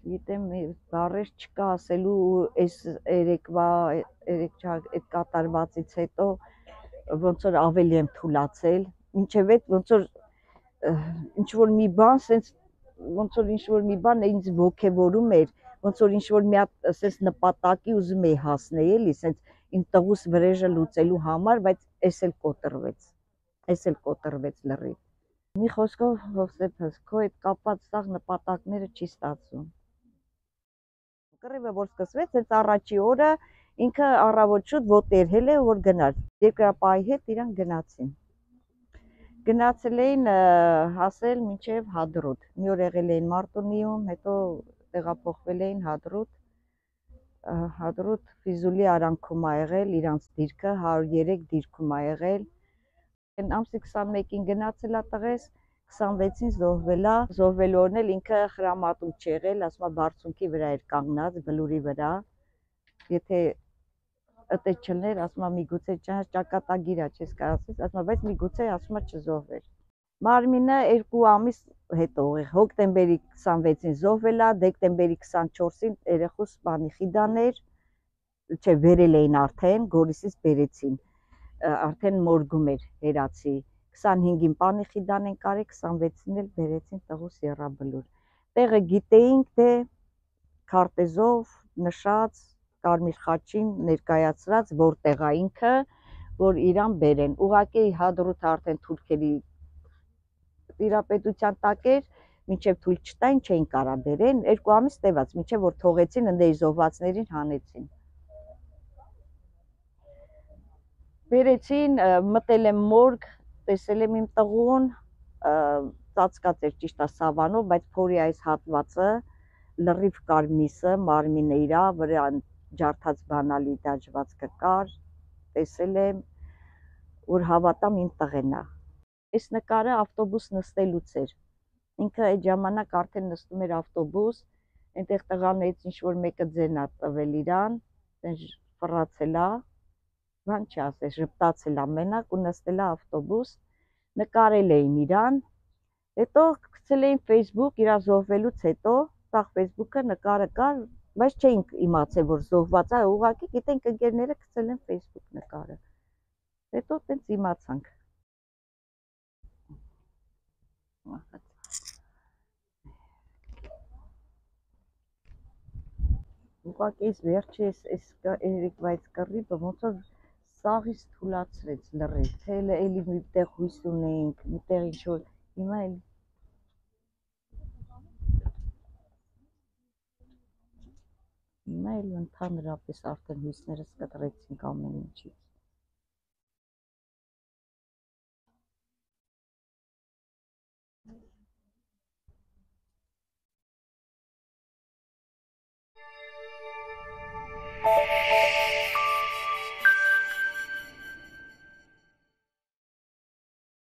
Գիտեմ, բառեր չկա ասելու այս երեկվա այդ կատարվածից հետո ոնց որ ավելի եմ թուլացել, մինչև այդ ոնց որ ինչ որ մի բան, սենց ոնց որ ինչ որ մի բան ինձ ոգևորում էր, ոնց որ ինչ որ մի հատ սենց նպատակի ուզում էի հասնել, էլի, սենց իմ տղուս վրեժը լուծելու համար, բայց էս էլ կոտրվեց լրիվ։ Մի խոսքով Հովսեփս, քո այդ կապված սաղ նպատակները չի ստացվում։ Կռիվը որ սկսվեց, հենց առաջի օրը ինքը առավոտ շուտ ոտեր հել է, որ գնար։ Երկրապահի հետ իրան գնացին։ Գնացել էին հասել մինչև Հադրութ։ Մի օր եղել էին Մարտունիում, հետո տեղափոխվել էին Հադրութ։ Հադրութ Ֆիզուլի արանքում ա եղել իրանց դիրքը, 103 դիրքում ա եղել։ Ամսի 21-ին գնացել ա տղես, 26-ին զոհվել ա, զոհվելու օրն էլ ինքը խրամատում չի եղել, ասում ա բարձունքի վրա էր կանգնած, բլուրի վրա, եթե ըտե չլներ, ասում ա միգուցե ճակատագիր ա չես կարասես, ասում ա բայց միգուցե ասում ա չզոհվեր։ Մարմինը 2 ամիս հետո, հոկտեմբերի 26-ին զոհվել ա, դեկտեմբերի 24-ին երեխուս բանի խիդաներ, չէ վերել էին արդեն, Գորիսից բերեցին, արդեն մորգում էր հերացի, 25-ին պանիխիդան են կարել, 26-ին էլ բերեցին տղուս եռաբլուր։ Տեղը գիտեինք, թե քարտեզով նշած, կարմիր խաչին ներկայացրած, որտեղ ա ինքը, որ իրան բերեն։ Ուղղակի Հադրութը արդեն թուրքերի տիրապետության տակ էր, մինչև թույլ չտային, չէին կարա բերեն, 2 ամիս տևած, մինչև որ թողեցին, ընդեր զոհվածներին հանեցին։ Բերեցին, մտել եմ մորգ, տեսել եմ իմ տղուն, ծածկած էր ճիշտ է սավանով, բայց փորի այս հատվածը լրիվ կար միսը, մարմինը իրա, վրան ջարդած բանալի դաջվածքը կար, տեսել եմ, որ հավատամ իմ տղեն ա։ Այս նկարը ավտոբուս նստելուց էր, ինքը այդ ժամանակ արդեն նստում էր ավտոբուս, այնտեղ տղաներից ինչ-որ մեկը ձեն ա տվել իրան, ֆռացել ա, բան չի ասես, ժպտացել ա մենակ ու նստել ա ավտոբուս, նկարել էին իրան, հետո գցել էին Facebook իրա զոհվելուց հետո, սաղ Facebook-ը նկարը կար, բայց չէինք իմացել, որ զոհված ա, ուղղակի գիտենք ընկերները գցել են Facebook նկարը, հետո տենց իմացանք։ Ուղղակի այս վերջի այս երեկվայից կռիվը ոնց որ սաղից թուլացրեց լրիվ, թե էլի միտեղ հույս ունեինք, միտեղ ինչ-որ, հիմա էլ ընդհանրապես արդեն հույսներս կտրեցինք ամեն ինչից։